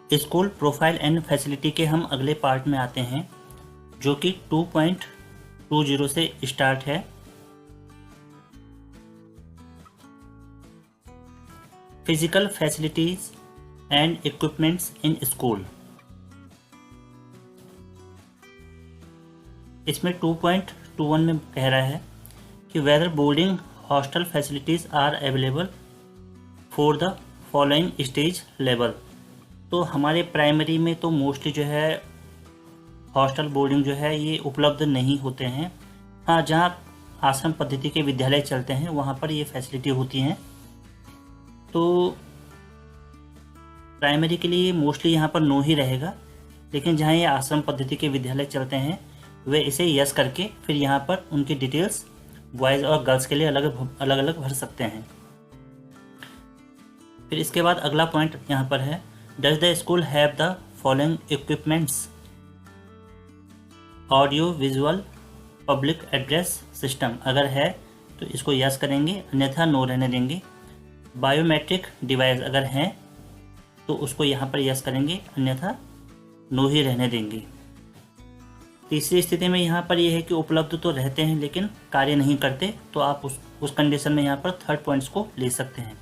School profile and facility के हम अगले पार्ट में आते हैं, जो कि 2.20 से स्टार्ट है। Physical facilities and equipments in school. इसमें 2.21 में कह रहा है कि whether boarding hostel facilities are available for the following stage level. तो हमारे प्राइमरी में तो मोस्टली जो है हॉस्टल बोर्डिंग जो है ये उपलब्ध नहीं होते हैं। हाँ, जहाँ आश्रम पद्धति के विद्यालय चलते हैं वहाँ पर ये फैसिलिटी होती हैं। तो प्राइमरी के लिए मोस्टली यहाँ पर नो ही रहेगा, लेकिन जहाँ ये आश्रम पद्धति के विद्यालय चलते हैं वे इसे यस करके फिर यहाँ पर उनकी डिटेल्स बॉयज़ और गर्ल्स के लिए अलग अलग भर सकते हैं। फिर इसके बाद अगला पॉइंट यहाँ पर है, does the school have the following equipments? Audio visual public address system. अगर है तो इसको यस करेंगे, अन्यथा नो रहने देंगे। बायोमेट्रिक डिवाइस अगर हैं तो उसको यहाँ पर यस करेंगे, अन्यथा नो ही रहने देंगे। तीसरी स्थिति में यहाँ पर यह है कि उपलब्ध तो रहते हैं लेकिन कार्य नहीं करते, तो आप उस कंडीशन में यहाँ पर थर्ड पॉइंट्स को ले सकते हैं।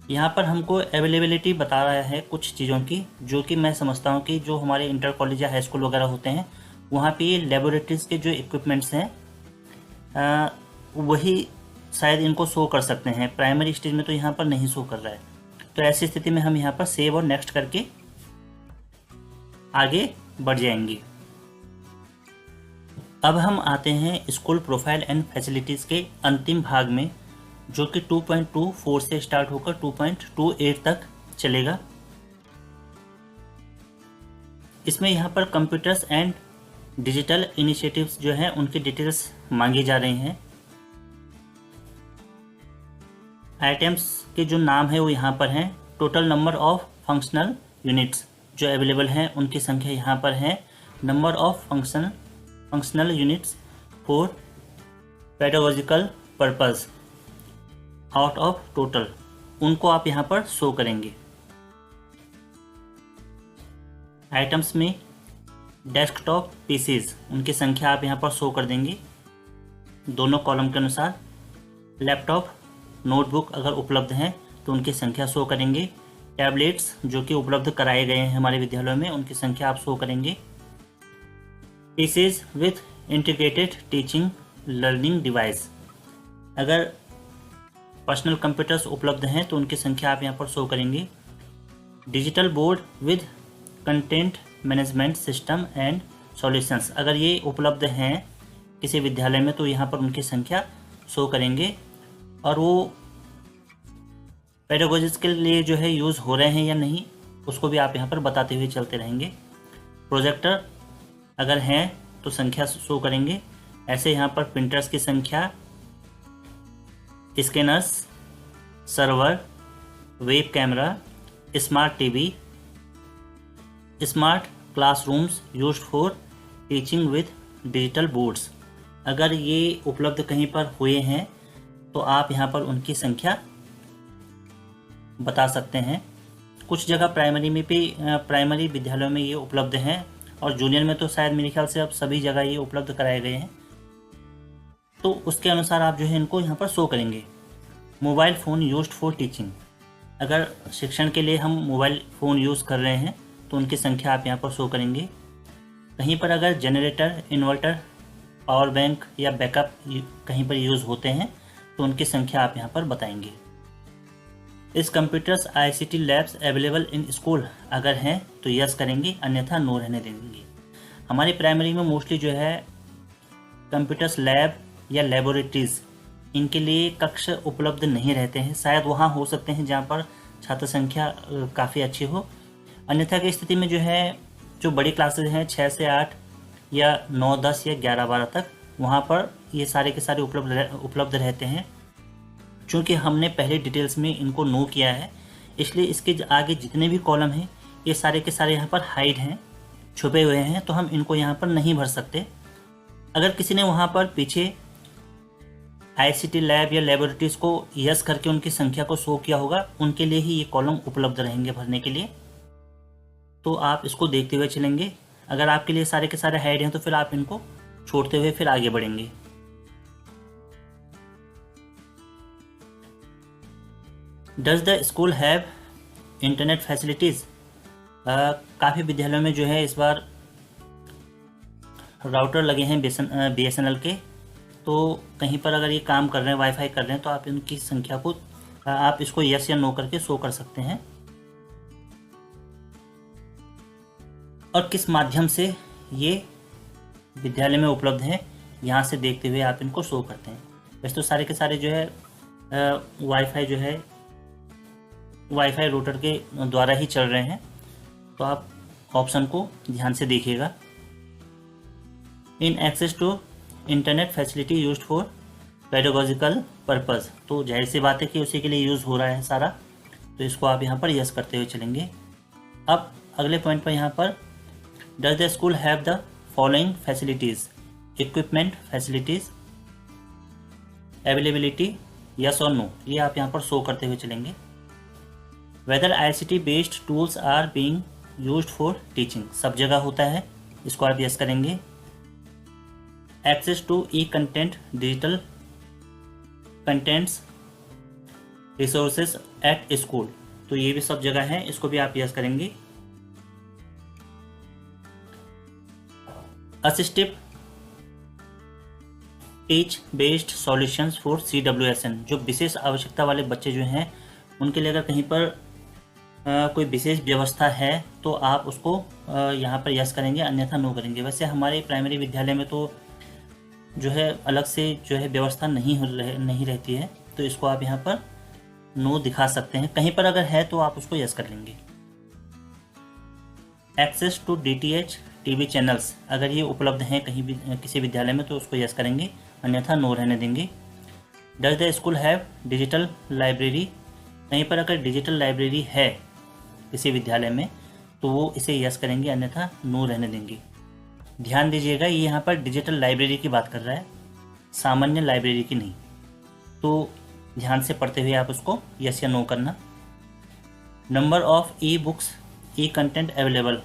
यहाँ पर हमको अवेलेबिलिटी बता रहा है कुछ चीज़ों की, जो कि मैं समझता हूँ कि जो हमारे इंटर कॉलेज या हाई स्कूल वगैरह होते हैं वहाँ पे ये लेबोरेटरीज़ के जो इक्विपमेंट्स हैं वही शायद इनको शो कर सकते हैं। प्राइमरी स्टेज में तो यहाँ पर नहीं शो कर रहा है, तो ऐसी स्थिति में हम यहाँ पर सेव और नेक्स्ट करके आगे बढ़ जाएंगे। अब हम आते हैं स्कूल प्रोफाइल एंड फैसिलिटीज़ के अंतिम भाग में, जो कि 2.24 से स्टार्ट होकर 2.28 तक चलेगा। इसमें यहाँ पर कंप्यूटर्स एंड डिजिटल इनिशिएटिव्स जो हैं उनकी डिटेल्स मांगी जा रही हैं। आइटम्स के जो नाम है वो यहाँ पर हैं। Total number of functional units जो अवेलेबल हैं उनकी संख्या यहाँ पर है। Number of functional units for pedagogical purpose out of total, उनको आप यहाँ पर शो करेंगे। आइटम्स में डेस्कटॉप पीसीज उनकी संख्या आप यहाँ पर शो कर देंगे दोनों कॉलम के अनुसार। लैपटॉप नोटबुक अगर उपलब्ध हैं तो उनकी संख्या शो करेंगे। टैबलेट्स जो कि उपलब्ध कराए गए हैं हमारे विद्यालयों में उनकी संख्या आप शो करेंगे। PCs with integrated teaching learning device, अगर पर्सनल कंप्यूटर्स उपलब्ध हैं तो उनकी संख्या आप यहाँ पर शो करेंगे। Digital board with content management system and solutions, अगर ये उपलब्ध हैं किसी विद्यालय में तो यहाँ पर उनकी संख्या शो करेंगे और वो पेडागोजिस के लिए जो है यूज़ हो रहे हैं या नहीं उसको भी आप यहाँ पर बताते हुए चलते रहेंगे। प्रोजेक्टर अगर हैं तो संख्या शो करेंगे। ऐसे यहाँ पर प्रिंटर्स की संख्या, scanners, server, web camera, smart TV, smart classrooms used for teaching with digital boards, अगर ये उपलब्ध कहीं पर हुए हैं तो आप यहाँ पर उनकी संख्या बता सकते हैं। कुछ जगह प्राइमरी में भी प्राइमरी विद्यालयों में ये उपलब्ध हैं और जूनियर में तो शायद मेरे ख्याल से अब सभी जगह ये उपलब्ध कराए गए हैं, तो उसके अनुसार आप जो है इनको यहाँ पर शो करेंगे। Mobile phone used for teaching, अगर शिक्षण के लिए हम मोबाइल फ़ोन यूज़ कर रहे हैं तो उनकी संख्या आप यहाँ पर शो करेंगे। कहीं पर अगर जनरेटर, इन्वर्टर, पावर बैंक या बैकअप कहीं पर यूज़ होते हैं तो उनकी संख्या आप यहाँ पर बताएंगे। इस computers ICT labs available in school, अगर हैं तो यस करेंगे, अन्यथा नो रहने देंगे। हमारी प्राइमरी में मोस्टली जो है कंप्यूटर्स लैब या लेबोरेटरीज़ इनके लिए कक्ष उपलब्ध नहीं रहते हैं। शायद वहाँ हो सकते हैं जहाँ पर छात्र संख्या काफ़ी अच्छी हो। अन्यथा की स्थिति में जो है जो बड़ी क्लासेज हैं 6 से 8 या 9, 10 या 11, 12 तक, वहाँ पर ये सारे के सारे उपलब्ध रहते हैं। चूँकि हमने पहले डिटेल्स में इनको नो किया है इसलिए इसके आगे जितने भी कॉलम हैं ये सारे के सारे यहाँ पर हाइड हैं, छुपे हुए हैं, तो हम इनको यहाँ पर नहीं भर सकते। अगर किसी ने वहाँ पर पीछे आईसीटी लैब या लेबोरेटरीज को यस करके उनकी संख्या को शो किया होगा, उनके लिए ही ये कॉलम उपलब्ध रहेंगे भरने के लिए। तो आप इसको देखते हुए चलेंगे। अगर आपके लिए सारे के सारे हाइड हैं तो फिर आप इनको छोड़ते हुए फिर आगे बढ़ेंगे। Does the school have internet facilities? काफ़ी विद्यालयों में जो है इस बार राउटर लगे हैं BSNL के, तो कहीं पर अगर ये काम कर रहे हैं, वाईफाई कर रहे हैं, तो आप इनकी संख्या को आप इसको यस या नो करके शो कर सकते हैं। और किस माध्यम से ये विद्यालय में उपलब्ध है, यहाँ से देखते हुए आप इनको शो करते हैं। वैसे तो सारे के सारे जो है वाईफाई रूटर के द्वारा ही चल रहे हैं, तो आप ऑप्शन को ध्यान से देखिएगा। In access to internet facility used for pedagogical purpose, तो जाहिर सी बात है कि उसी के लिए यूज़ हो रहा है सारा, तो इसको आप यहाँ पर यस करते हुए चलेंगे। अब अगले पॉइंट पर यहाँ पर does the school have the following facilities? Equipment, facilities, availability, yes और नो, ये आप यहाँ पर शो करते हुए चलेंगे। Whether ICT based tools are being used for teaching, सब जगह होता है, इसको आप यस करेंगे। Access to E content, digital contents, resources at school, तो ये भी सब जगह है, इसको भी आप यस करेंगे। Assistive teach based solutions for CWSN, जो विशेष आवश्यकता वाले बच्चे जो हैं उनके लिए अगर कहीं पर कोई विशेष व्यवस्था है तो आप उसको यहाँ पर यस करेंगे, अन्यथा नो करेंगे। वैसे हमारे प्राइमरी विद्यालय में तो जो है अलग से जो है व्यवस्था नहीं रहती है, तो इसको आप यहाँ पर नो दिखा सकते हैं। कहीं पर अगर है तो आप उसको यस कर लेंगे। Access to DTH TV channels, अगर ये उपलब्ध हैं कहीं भी किसी विद्यालय में तो उसको यस करेंगे, अन्यथा नो रहने देंगे। Does the school have digital library, कहीं पर अगर डिजिटल लाइब्रेरी है किसी विद्यालय में तो वो इसे यस करेंगे, अन्यथा नो रहने देंगे। ध्यान दीजिएगा, ये यहाँ पर डिजिटल लाइब्रेरी की बात कर रहा है, सामान्य लाइब्रेरी की नहीं, तो ध्यान से पढ़ते हुए आप उसको यस या नो करना। Number of e books, E content available,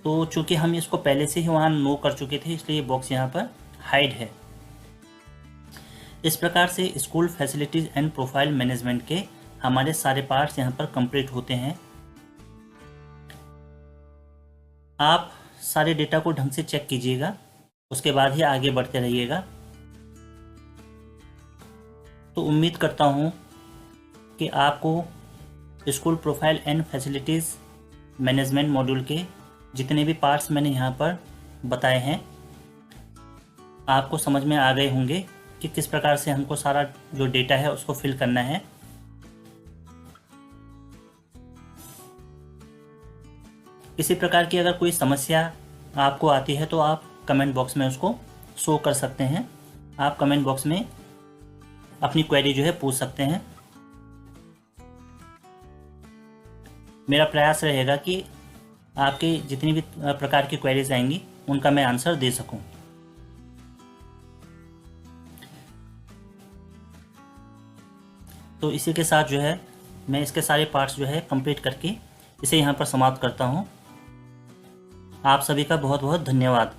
तो चूंकि हम इसको पहले से ही वहाँ नो कर चुके थे इसलिए ये बॉक्स यहाँ पर हाइड है। इस प्रकार से school facilities and profile management के हमारे सारे पार्ट्स यहाँ पर कंप्लीट होते हैं। आप सारे डेटा को ढंग से चेक कीजिएगा, उसके बाद ही आगे बढ़ते रहिएगा। तो उम्मीद करता हूँ कि आपको school profile and facilities management module के जितने भी पार्ट्स मैंने यहाँ पर बताए हैं आपको समझ में आ गए होंगे कि किस प्रकार से हमको सारा जो डेटा है उसको फिल करना है। इसी प्रकार की अगर कोई समस्या आपको आती है तो आप कमेंट बॉक्स में उसको शो कर सकते हैं। आप कमेंट बॉक्स में अपनी क्वेरी जो है पूछ सकते हैं। मेरा प्रयास रहेगा कि आपके जितनी भी प्रकार की क्वेरीज आएंगी उनका मैं आंसर दे सकूं। तो इसी के साथ जो है मैं इसके सारे पार्ट्स जो है कंप्लीट करके इसे यहाँ पर समाप्त करता हूँ। आप सभी का बहुत बहुत धन्यवाद।